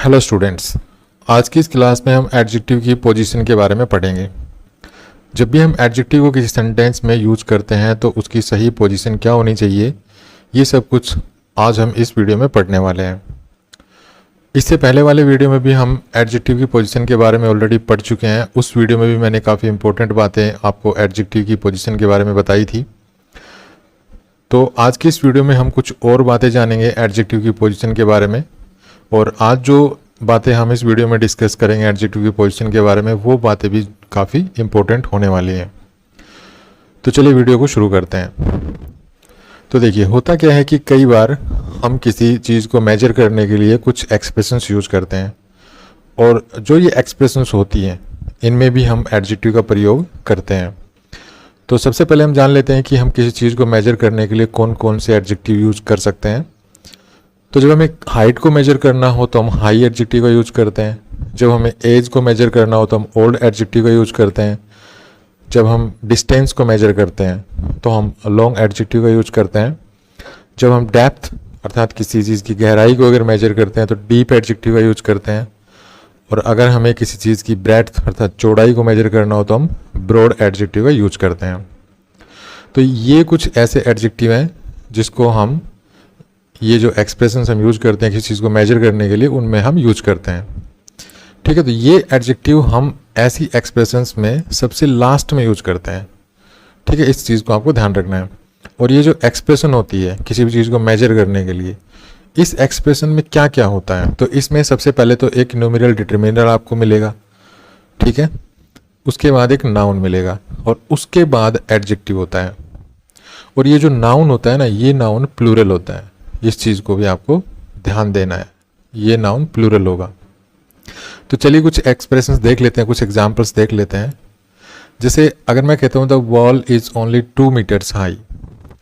Hello students, आज की इस क्लास में हम एडजेक्टिव की पोजीशन के बारे में पढ़ेंगे। जब भी हम एडजेक्टिव को किसी सेंटेंस में यूज करते हैं तो उसकी सही पोजीशन क्या होनी चाहिए, ये सब कुछ आज हम इस वीडियो में पढ़ने वाले हैं। इससे पहले वाले वीडियो में भी हम एडजेक्टिव की पोजीशन के बारे में ऑलरेडी पढ़ चुके हैं। उस वीडियो में भी मैंने काफ़ी इंपॉर्टेंट बातें आपको एडजेक्टिव की पोजीशन के बारे में बताई थी। तो आज की इस वीडियो में हम कुछ और बातें जानेंगे एडजेक्टिव की पोजीशन के बारे में, और आज जो बातें हम इस वीडियो में डिस्कस करेंगे एडजेक्टिव की पोजीशन के बारे में, वो बातें भी काफ़ी इंपॉर्टेंट होने वाली हैं। तो चलिए वीडियो को शुरू करते हैं। तो देखिए, होता क्या है कि कई बार हम किसी चीज़ को मेजर करने के लिए कुछ एक्सप्रेशंस यूज करते हैं, और जो ये एक्सप्रेशंस होती हैं इनमें भी हम एडजेक्टिव का प्रयोग करते हैं। तो सबसे पहले हम जान लेते हैं कि हम किसी चीज़ को मेजर करने के लिए कौन कौन से एडजेक्टिव यूज कर सकते हैं। तो जब हमें हाइट को मेजर करना हो तो हम हाई एडजेक्टिव का यूज करते हैं। जब हमें एज को मेजर करना हो तो हम ओल्ड एडजेक्टिव का यूज करते हैं। जब हम डिस्टेंस को मेजर करते हैं तो हम लॉन्ग एडजेक्टिव का यूज करते हैं। जब हम डेप्थ अर्थात किसी चीज़ की गहराई को अगर मेजर करते हैं तो डीप एडजेक्टिव का यूज करते हैं। और अगर हमें किसी चीज़ की ब्रेड्थ अर्थात चौड़ाई को मेजर करना हो तो हम ब्रॉड एडजेक्टिव का यूज करते हैं। तो ये कुछ ऐसे एडजेक्टिव हैं जिसको हम, ये जो एक्सप्रेशंस हम यूज करते हैं किसी चीज़ को मेजर करने के लिए, उनमें हम यूज करते हैं। ठीक है, तो ये एडजेक्टिव हम ऐसी एक्सप्रेशंस में सबसे लास्ट में यूज करते हैं। ठीक है, इस चीज़ को आपको ध्यान रखना है। और ये जो एक्सप्रेशन होती है किसी भी चीज़ को मेजर करने के लिए, इस एक्सप्रेशन में क्या क्या होता है, तो इसमें सबसे पहले तो एक न्यूमेरल डिटरमिनर आपको मिलेगा। ठीक है, उसके बाद एक नाउन मिलेगा, और उसके बाद एडजेक्टिव होता है। और ये जो नाउन होता है ना, ये नाउन प्लूरल होता है। इस चीज़ को भी आपको ध्यान देना है, ये नाउन प्लूरल होगा। तो चलिए कुछ एक्सप्रेशंस देख लेते हैं, कुछ एग्जांपल्स देख लेते हैं। जैसे अगर मैं कहता हूँ the wall is only 2 metres high.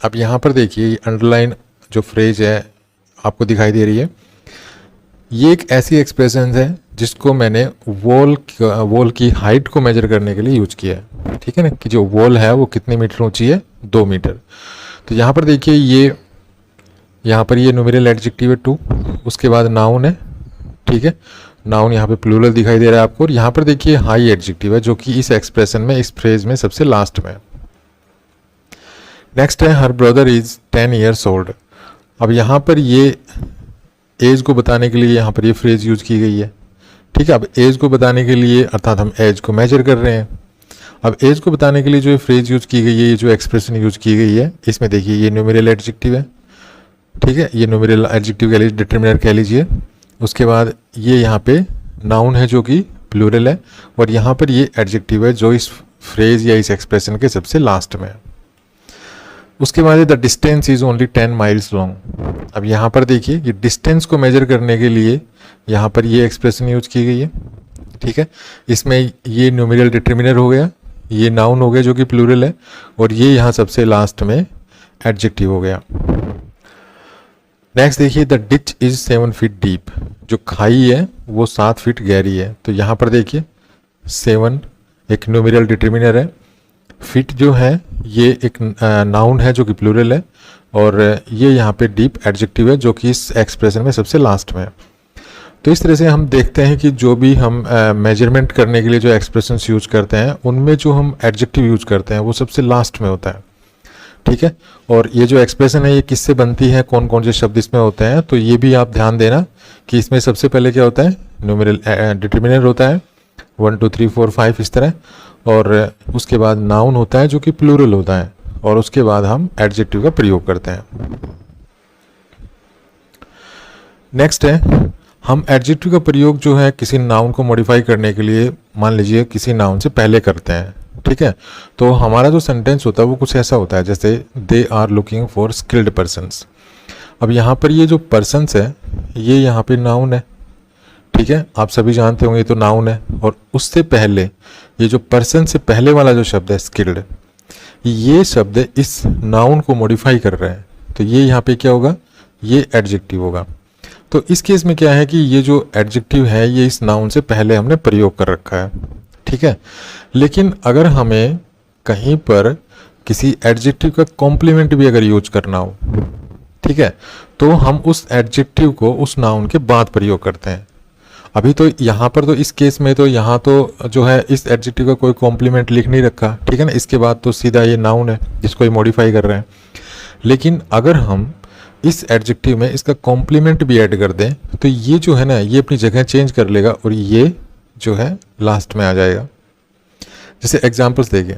अब यहाँ पर देखिए, ये अंडरलाइन जो फ्रेज है आपको दिखाई दे रही है, ये एक ऐसी एक्सप्रेशन है जिसको मैंने वॉल की हाइट को मेजर करने के लिए यूज किया है। ठीक है ना, कि जो वॉल है वो कितने मीटर ऊंची है, 2 मीटर। तो यहाँ पर देखिए, यहाँ पर ये न्यूमेरल एडजेक्टिव है 2, उसके बाद नाउन है। ठीक है, नाउन यहाँ पे प्लूरल दिखाई दे रहा है आपको। और यहाँ पर देखिए हाई एडजेक्टिव है जो कि इस एक्सप्रेशन में, इस फ्रेज में सबसे लास्ट में। नेक्स्ट है her brother is 10 years old. अब यहाँ पर ये एज को बताने के लिए यहाँ पर ये फ्रेज यूज की गई है। ठीक है, अब एज को बताने के लिए अर्थात हम एज को मेजर कर रहे हैं। अब एज को बताने के लिए जो ये फ्रेज यूज की गई है, ये जो एक्सप्रेशन यूज की गई है, इसमें देखिए ये न्यूमेरल एडजेक्टिव है। ठीक है, ये न्यूमेरल एडजेक्टिव कह लीजिए, डिटरमिनर कह लीजिए। उसके बाद ये यहाँ पे नाउन है जो कि प्लूरल है, और यहाँ पर ये एडजेक्टिव है जो इस फ्रेज या इस एक्सप्रेशन के सबसे लास्ट में है। उसके बाद the distance is only 10 miles long. अब यहाँ पर देखिए, ये डिस्टेंस को मेजर करने के लिए यहाँ पर ये एक्सप्रेशन यूज की गई है। ठीक है, इसमें ये न्यूमेरल डिटरमिनर हो गया, ये नाउन हो गया जो कि प्लूरल है, और ये यहाँ सबसे लास्ट में एडजेक्टिव हो गया। नेक्स्ट देखिए, the ditch is 7 feet deep. जो खाई है वो 7 फीट गहरी है। तो यहाँ पर देखिए 7 एक न्यूमेरल डिटरमिनर है, फिट जो है ये एक नाउन है जो कि प्लूरल है, और ये यहाँ पे डीप एडजेक्टिव है जो कि इस एक्सप्रेशन में सबसे लास्ट में है। तो इस तरह से हम देखते हैं कि जो भी हम मेजरमेंट करने के लिए जो एक्सप्रेशंस यूज करते हैं, उनमें जो हम एडजेक्टिव यूज करते हैं वो सबसे लास्ट में होता है। ठीक है, और ये जो एक्सप्रेशन है ये किससे बनती है, कौन कौन से शब्द इसमें होते हैं, तो ये भी आप ध्यान देना कि इसमें सबसे पहले क्या होता है, न्यूमेरल डिटरमिनर होता है 1 2 3 4 5 इस तरह, और उसके बाद नाउन होता है जो कि प्लूरल होता है, और उसके बाद हम एडजेक्टिव का प्रयोग करते हैं। नेक्स्ट है, हम एडजेक्टिव का प्रयोग जो है किसी नाउन को मॉडिफाई करने के लिए, मान लीजिए किसी नाउन से पहले करते हैं। ठीक है, तो हमारा जो सेंटेंस होता है वो कुछ ऐसा होता है जैसे they are looking for skilled persons. अब यहाँ पर ये जो पर्सन्स है ये यहाँ पे नाउन है। ठीक है, आप सभी जानते होंगे ये तो नाउन है, और उससे पहले ये जो पर्सन से पहले वाला जो शब्द है स्किल्ड, ये शब्द इस नाउन को मॉडिफाई कर रहे हैं। तो ये यहाँ पे क्या होगा, ये एडजेक्टिव होगा। तो इस केस में क्या है कि ये जो एडजेक्टिव है ये इस नाउन से पहले हमने प्रयोग कर रखा है। ठीक है, लेकिन अगर हमें कहीं पर किसी एडजेक्टिव का कॉम्प्लीमेंट भी अगर यूज करना हो, ठीक है, तो हम उस एडजेक्टिव को उस नाउन के बाद प्रयोग करते हैं। अभी तो यहाँ पर तो इस केस में तो यहाँ तो जो है इस एडजेक्टिव का कोई कॉम्प्लीमेंट लिख नहीं रखा, ठीक है ना, इसके बाद तो सीधा ये नाउन है जिसको ये मॉडिफाई कर रहे हैं। लेकिन अगर हम इस एडजेक्टिव में इसका कॉम्प्लीमेंट भी ऐड कर दें तो ये जो है ना ये अपनी जगह चेंज कर लेगा और ये जो है लास्ट में आ जाएगा। जैसे एग्जांपल्स देखिए,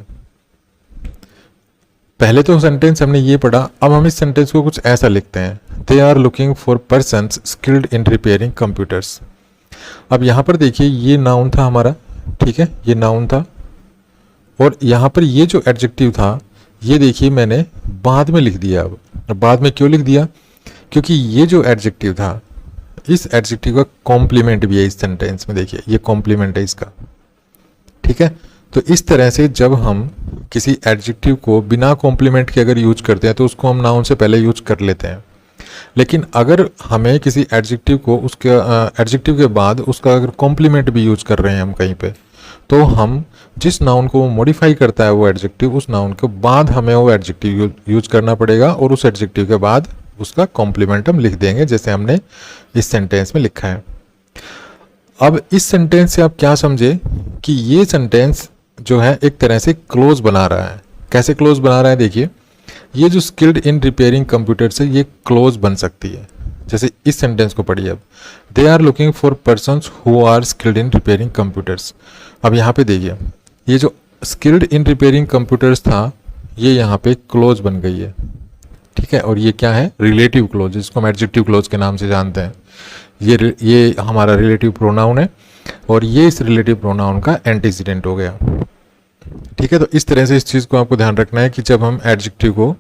पहले तो सेंटेंस हमने ये पढ़ा, अब हम इस सेंटेंस को कुछ ऐसा लिखते हैं, they are looking for persons skilled in repairing computers. अब यहाँ पर देखिए ये नाउन था हमारा, ठीक है, ये नाउन था, और यहाँ पर ये जो एडजेक्टिव था ये देखिए मैंने बाद में लिख दिया। अब बाद में क्यों लिख दिया? क्योंकि ये जो एडजेक्टिव था इस एडजेक्टिव का कॉम्प्लीमेंट भी है इस सेंटेंस में, देखिए ये कॉम्प्लीमेंट है इसका, ठीक है। तो इस तरह से जब हम किसी एडजेक्टिव को बिना कॉम्प्लीमेंट के अगर यूज करते हैं तो उसको हम नाउन से पहले यूज कर लेते हैं। लेकिन अगर हमें किसी एडजेक्टिव को उसके एडजेक्टिव के बाद उसका अगर कॉम्प्लीमेंट भी यूज कर रहे हैं हम कहीं पे, तो हम जिस नाउन को मॉडिफाई करता है वो एडजेक्टिव, उस नाउन के बाद हमें वो एडजेक्टिव यूज करना पड़ेगा और उस एडजेक्टिव के बाद उसका कॉम्प्लीमेंट हम लिख देंगे, जैसे हमने इस सेंटेंस में लिखा है। अब इस सेंटेंस से आप क्या समझे कि ये सेंटेंस जो है एक तरह से क्लोज बना रहा है। कैसे क्लोज बना रहा है? देखिए, ये जो स्किल्ड इन रिपेयरिंग कंप्यूटर से ये क्लोज बन सकती है। जैसे इस सेंटेंस को पढ़िए, अब they are looking for persons who are skilled in repairing computers. अब यहाँ पे देखिए ये जो स्किल्ड इन रिपेयरिंग कंप्यूटर्स था ये यहाँ पे क्लोज बन गई है, ठीक है। और ये क्या है? रिलेटिव क्लोज, जिसको हम एडजेक्टिव क्लोज के नाम से जानते हैं। ये हमारा रिलेटिव प्रोनाउन है और ये इस रिलेटिव प्रोनाउन का एंटीसीडेंट हो गया, ठीक है। तो इस तरह से इस चीज़ को आपको ध्यान रखना है कि जब हम एडजेक्टिव को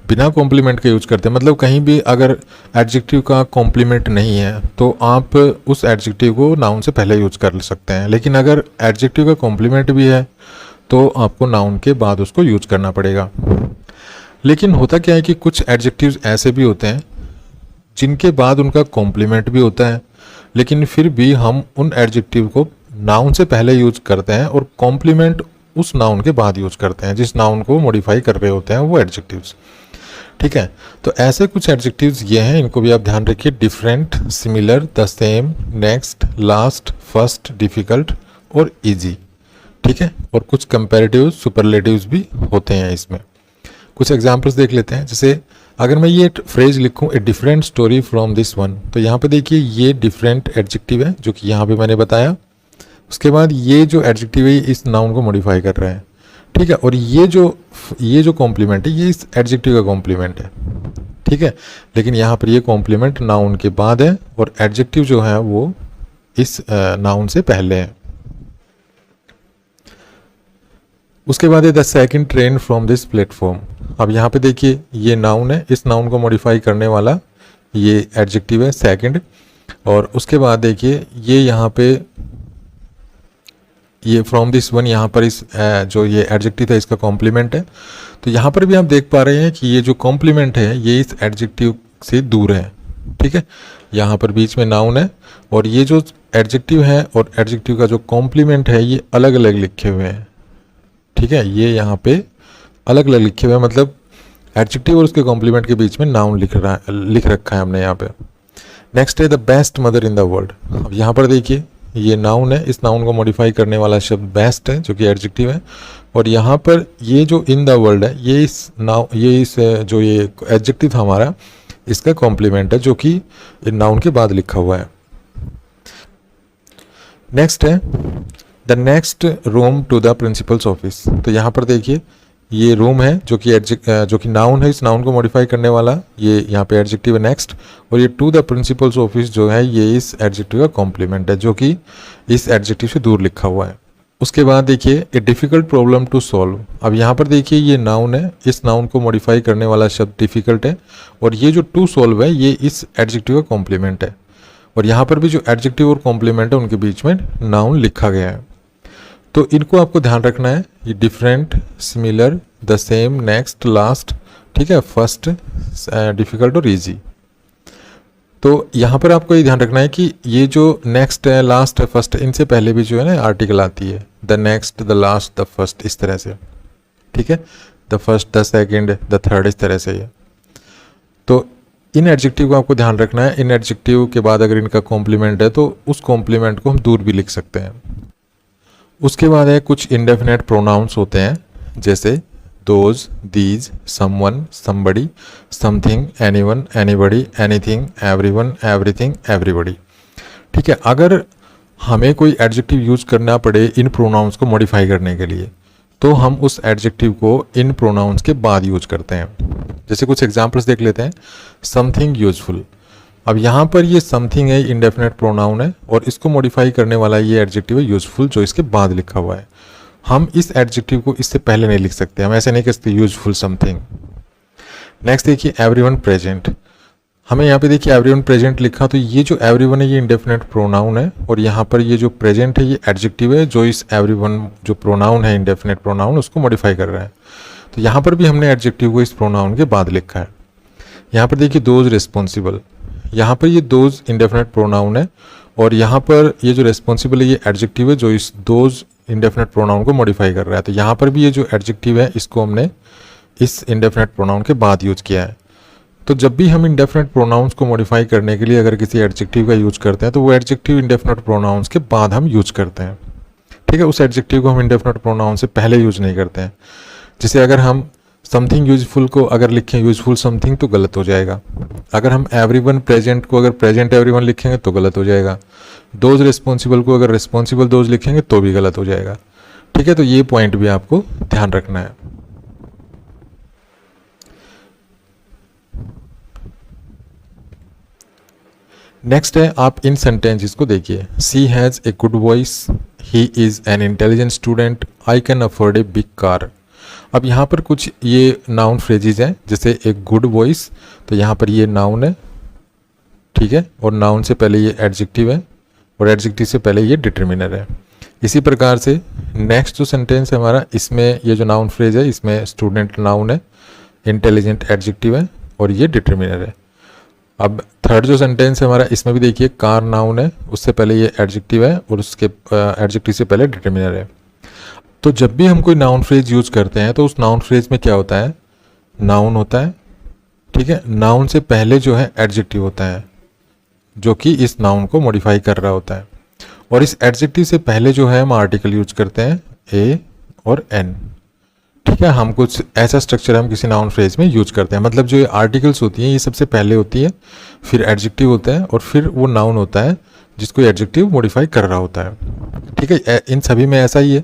बिना कॉम्प्लीमेंट के यूज करते हैं, मतलब कहीं भी अगर एडजेक्टिव का कॉम्प्लीमेंट नहीं है तो आप उस एडजेक्टिव को नाउन से पहले यूज कर सकते हैं। लेकिन अगर एडजेक्टिव का कॉम्प्लीमेंट भी है तो आपको नाउन के बाद उसको यूज करना पड़ेगा। लेकिन होता क्या है कि कुछ एडजेक्टिव्स ऐसे भी होते हैं जिनके बाद उनका कॉम्प्लीमेंट भी होता है, लेकिन फिर भी हम उन एडजेक्टिव को नाउन से पहले यूज करते हैं और कॉम्प्लीमेंट उस नाउन के बाद यूज करते हैं, जिस नाउन को मॉडिफाई कर रहे होते हैं वो एडजेक्टिव्स, ठीक है। तो ऐसे कुछ एडजेक्टिव्स ये हैं, इनको भी आप ध्यान रखिए, different, similar, the same, next, last, first, difficult और इजी, ठीक है। और कुछ कंपैरेटिव सुपरलेटिव्स भी होते हैं इसमें। कुछ एग्जांपल्स देख लेते हैं। जैसे अगर मैं ये फ्रेज लिखूं, a different story from this one, तो यहाँ पे देखिए ये डिफरेंट एडजेक्टिव है जो कि यहाँ पे मैंने बताया। उसके बाद ये जो एडजेक्टिव है इस नाउन को मॉडिफाई कर रहा है, ठीक है। और ये जो कॉम्प्लीमेंट है ये इस एडजेक्टिव का कॉम्प्लीमेंट है, ठीक है। लेकिन यहाँ पर ये कॉम्प्लीमेंट नाउन के बाद है और एडजेक्टिव जो है वो इस नाउन से पहले है। उसके बाद है the second train from this platform. अब यहाँ पे देखिए ये नाउन है, इस नाउन को मॉडिफाई करने वाला ये एडजेक्टिव है सेकंड। और उसके बाद देखिए ये यहाँ पे ये फ्रॉम दिस वन, यहाँ पर इस जो ये एडजेक्टिव है इसका कॉम्प्लीमेंट है। तो यहाँ पर भी आप देख पा रहे हैं कि ये जो कॉम्प्लीमेंट है ये इस एडजेक्टिव से दूर है, ठीक है। यहाँ पर बीच में नाउन है और ये जो एडजेक्टिव है और एडजेक्टिव का जो कॉम्प्लीमेंट है ये अलग अलग लिखे हुए हैं, ठीक है। ये यहाँ पे अलग अलग लिखे हुए हैं, मतलब एडजेक्टिव और उसके कॉम्प्लीमेंट के बीच में नाउन लिख रखा है हमने यहाँ पे। नेक्स्ट है the best mother in the world. अब यहाँ पर देखिए ये नाउन है, इस नाउन को मॉडिफाई करने वाला शब्द बेस्ट है जो कि एडजेक्टिव है। और यहाँ पर ये जो इन द वर्ल्ड है ये इस जो ये एडजेक्टिव था हमारा इसका कॉम्प्लीमेंट है जो कि नाउन के बाद लिखा हुआ है। नेक्स्ट है the next room to the principal's office. तो यहाँ पर देखिए ये रूम है जो कि नाउन है, इस नाउन को मॉडिफाई करने वाला ये यहाँ पे एडजेक्टिव है नेक्स्ट। और ये टू द प्रिंसिपल्स ऑफिस जो है ये इस एडजेक्टिव का कॉम्प्लीमेंट है जो कि इस एडजेक्टिव से दूर लिखा हुआ है। उसके बाद देखिए ए डिफ़िकल्ट प्रॉब्लम टू सॉल्व। अब यहाँ पर देखिए ये नाउन है, इस नाउन को मॉडिफाई करने वाला शब्द डिफ़िकल्ट है और ये जो टू सॉल्व है ये इस एडजेक्टिव का कॉम्प्लीमेंट है। और यहाँ पर भी जो एडजेक्टिव और कॉम्प्लीमेंट है उनके बीच में नाउन लिखा गया है। तो इनको आपको ध्यान रखना है, ये different, similar, the same, next, last, ठीक है, फर्स्ट, डिफिकल्ट और इजी। तो यहाँ पर आपको ये ध्यान रखना है कि ये जो नेक्स्ट है, लास्ट है, फर्स्ट, इनसे पहले भी जो है ना आर्टिकल आती है, the next, the last, the first, इस तरह से, ठीक है, the first, the second, the third, इस तरह से ये। तो इन एडजेक्टिव को आपको ध्यान रखना है। इन एडजेक्टिव के बाद अगर इनका कॉम्प्लीमेंट है तो उस कॉम्प्लीमेंट को हम दूर भी लिख सकते हैं। उसके बाद है कुछ इंडेफिनेट प्रोनाउंस होते हैं, जैसे those, these, someone, somebody, something, anyone, anybody, anything, everyone, everything, everybody. ठीक है, अगर हमें कोई एडजेक्टिव यूज करना पड़े इन प्रोनाउंस को मॉडिफाई करने के लिए तो हम उस एडजेक्टिव को इन प्रोनाउंस के बाद यूज करते हैं। जैसे कुछ एग्जांपल्स देख लेते हैं। समथिंग यूजफुल, अब यहाँ पर ये समथिंग है, इंडेफिनेट प्रोनाउन है और इसको मॉडिफाई करने वाला ये एडजेक्टिव है यूजफुल, जो इसके बाद लिखा हुआ है। हम इस एडजेक्टिव को इससे पहले नहीं लिख सकते, हम ऐसे नहीं कह सकते यूजफुल समथिंग। नेक्स्ट देखिए एवरीवन प्रेजेंट, हमें यहाँ पे देखिए एवरीवन प्रेजेंट लिखा, तो ये जो एवरीवन है ये इंडेफिनेट प्रोनाउन है और यहाँ पर ये जो प्रेजेंट है ये एडजेक्टिव है जो इस एवरीवन जो प्रोनाउन है इंडेफिनेट प्रोनाउन उसको मॉडिफाई कर रहा है। तो यहाँ पर भी हमने एडजेक्टिव को इस प्रोनाउन के बाद लिखा है। यहाँ पर देखिए दोज रिस्पॉन्सिबल, यहाँ पर ये दोज इंडेफिनेट प्रोनाउन है और यहाँ पर ये जो रिस्पॉन्सिबल है ये एडजेक्टिव है जो इस दोज इंडेफिनेट प्रोनाउन को मॉडिफाई कर रहा है। तो यहाँ पर भी ये जो एडजेक्टिव है इसको हमने इस इंडेफिनेट प्रोनाउन के बाद यूज किया है। तो जब भी हम इंडेफिनेट प्रोनाउंस को मॉडिफाई करने के लिए अगर किसी एडजेक्टिव का यूज करते हैं तो वो एडजेक्टिव इंडेफिनेट प्रोनाउंस के बाद हम यूज करते हैं। ठीक है, उस एडजेक्टिव को हम इंडेफिनेट प्रोनाउन से पहले यूज नहीं करते हैं। जैसे अगर हम समथिंग यूजफुल को अगर लिखें यूजफुल समथिंग तो गलत हो जाएगा। अगर हम एवरीवन प्रेजेंट को अगर प्रेजेंट एवरीवन लिखेंगे तो गलत हो जाएगा। दोज रिस्पॉन्सिबल को अगर रिस्पॉन्सिबल दोज लिखेंगे तो भी गलत हो जाएगा। ठीक है, तो ये पॉइंट भी आपको ध्यान रखना है। नेक्स्ट है, आप इन सेंटेंसेस को देखिए। She has a good voice, he is an intelligent student, I can afford a big car. अब यहाँ पर कुछ ये नाउन फ्रेजेज हैं, जैसे एक गुड वॉइस, तो यहाँ पर ये नाउन है। ठीक है, और नाउन से पहले ये एडजेक्टिव है और एडजेक्टिव से पहले ये डिटर्मिनर है। इसी प्रकार से नेक्स्ट जो सेंटेंस है हमारा, इसमें ये जो नाउन फ्रेज है इसमें स्टूडेंट नाउन है, इंटेलिजेंट एडजेक्टिव है और ये डिटर्मिनर है। अब थर्ड जो सेंटेंस है हमारा, इसमें भी देखिए कार नाउन है, उससे पहले ये एडजेक्टिव है और उसके एडजेक्टिव से पहले डिटर्मिनर है। तो जब भी हम कोई नाउन फ्रेज यूज करते हैं तो उस नाउन फ्रेज में क्या होता है, नाउन होता है। ठीक है, नाउन से पहले जो है एडजेक्टिव होता है जो कि इस नाउन को मॉडिफाई कर रहा होता है और इस एडजेक्टिव से पहले जो है हम आर्टिकल यूज करते हैं ए और एन। ठीक है, हम कुछ ऐसा स्ट्रक्चर हम किसी नाउन फ्रेज में यूज करते हैं, मतलब जो ये आर्टिकल्स होती हैं ये सबसे पहले होती है, फिर एडजेक्टिव होता है और फिर वो नाउन होता है जिसको एडजेक्टिव मॉडिफाई कर रहा होता है। ठीक है, इन सभी में ऐसा ही है,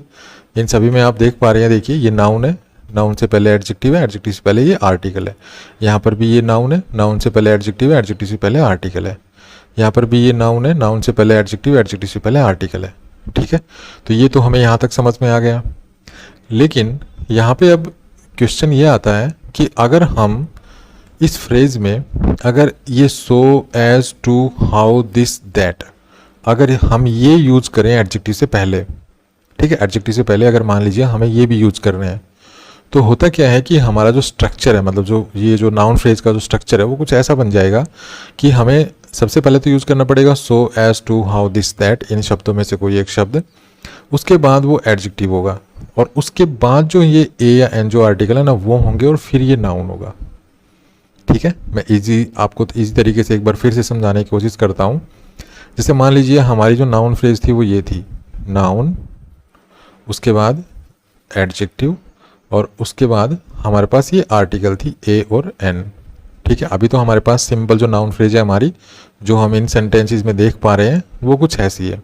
इन सभी में आप देख पा रहे हैं। देखिए ये नाउन है, नाउन से पहले एडजेक्टिव है, एडजेक्टिव से पहले ये आर्टिकल है। यहाँ पर भी ये नाउन है, नाउन से पहले एडजेक्टिव है, एडजेक्टिव से पहले आर्टिकल है। यहाँ पर भी ये नाउन है, नाउन से पहले एडजेक्टिव, एडजेक्टिव से पहले आर्टिकल है। ठीक है, तो ये तो हमें यहाँ तक समझ में आ गया। लेकिन यहाँ पे अब क्वेश्चन ये आता है कि अगर हम इस फ्रेज में अगर ये so, as, to, how, this, that, अगर हम ये यूज करें एडजेक्टिव से पहले, ठीक है, एडजेक्टिव से पहले अगर मान लीजिए हमें ये भी यूज करने हैं, तो होता क्या है कि हमारा जो स्ट्रक्चर है, मतलब जो ये जो नाउन फ्रेज का जो स्ट्रक्चर है वो कुछ ऐसा बन जाएगा कि हमें सबसे पहले तो यूज करना पड़ेगा so, as, to, how, this, that, इन शब्दों में से कोई एक शब्द, उसके बाद वो एडजेक्टिव होगा और उसके बाद जो ये ए या एन जो आर्टिकल है ना वो होंगे और फिर ये नाउन होगा। ठीक है, मैं आपको इजी तरीके से एक बार फिर से समझाने की कोशिश करता हूँ। जैसे मान लीजिए हमारी जो नाउन फ्रेज थी वो ये थी, नाउन, उसके बाद एडजेक्टिव और उसके बाद हमारे पास ये आर्टिकल थी ए और एन। ठीक है, अभी तो हमारे पास सिंपल जो नाउन फ्रेज है हमारी, जो हम इन सेंटेंसेस में देख पा रहे हैं वो कुछ ऐसी है।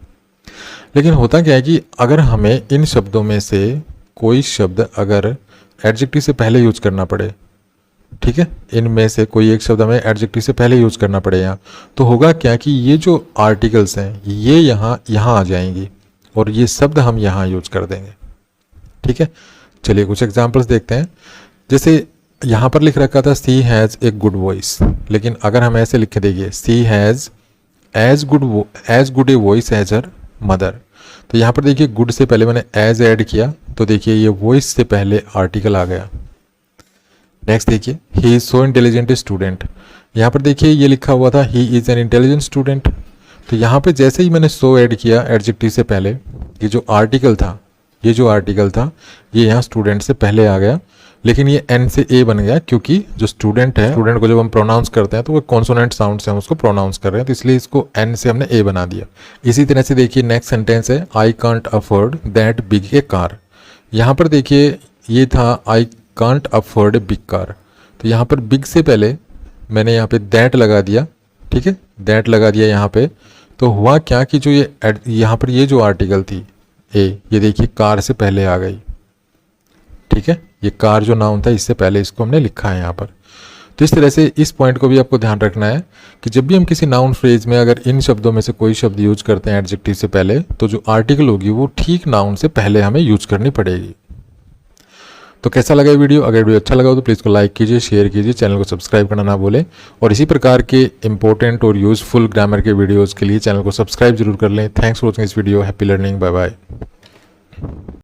लेकिन होता क्या है कि अगर हमें इन शब्दों में से कोई शब्द अगर एडजेक्टिव से पहले यूज करना पड़े, ठीक है, इनमें से कोई एक शब्द हमें एडजेक्टिव से पहले यूज करना पड़े यहाँ, तो होगा क्या कि ये जो आर्टिकल्स हैं ये यहाँ आ जाएंगी और ये शब्द हम यहाँ यूज कर देंगे। ठीक है, चलिए कुछ एग्जांपल्स देखते हैं। जैसे यहाँ पर लिख रखा था she has a good voice, लेकिन अगर हम ऐसे लिखे देखिए she has as good a voice as her mother, तो यहाँ पर देखिए गुड से पहले मैंने एज ऐड किया तो देखिए ये वॉइस से पहले आर्टिकल आ गया। नेक्स्ट देखिए he is so intelligent student, यहाँ पर देखिए ये लिखा हुआ था he is an intelligent student, तो यहाँ पे जैसे ही मैंने सो ऐड किया एडजेक्टिव से पहले, ये जो आर्टिकल था ये यहाँ स्टूडेंट से पहले आ गया, लेकिन ये एन से ए बन गया क्योंकि जो स्टूडेंट है, स्टूडेंट को जब हम प्रोनाउंस करते हैं तो वो कॉन्सोनेंट साउंड से हम उसको प्रोनाउंस कर रहे हैं, तो इसलिए इसको एन से हमने ए बना दिया। इसी तरह से देखिए नेक्स्ट सेंटेंस है I can't afford that big A car. यहाँ पर देखिए ये था I can't afford a big car, तो यहाँ पर बिग से पहले मैंने यहाँ पे दैट लगा दिया, ठीक है, दैट लगा दिया यहाँ पे। तो हुआ क्या कि जो ये यहाँ पर ये जो आर्टिकल थी ए, ये देखिए कार से पहले आ गई, ठीक है, ये कार जो नाउन था इससे पहले इसको हमने लिखा है यहाँ पर। तो इस तरह से इस पॉइंट को भी आपको ध्यान रखना है कि जब भी हम किसी नाउन फ्रेज में अगर इन शब्दों में से कोई शब्द यूज करते हैं एडजेक्टिव से पहले, तो जो आर्टिकल होगी वो ठीक नाउन से पहले हमें यूज करनी पड़ेगी। तो कैसा लगा ये वीडियो? अगर वीडियो अच्छा लगा हो तो प्लीज़ को लाइक कीजिए, शेयर कीजिए, चैनल को सब्सक्राइब करना ना भूलें, और इसी प्रकार के इंपॉर्टेंट और यूजफुल ग्रामर के वीडियोज़ के लिए चैनल को सब्सक्राइब जरूर कर लें। Thanks for watching this video. Happy learning. Bye bye.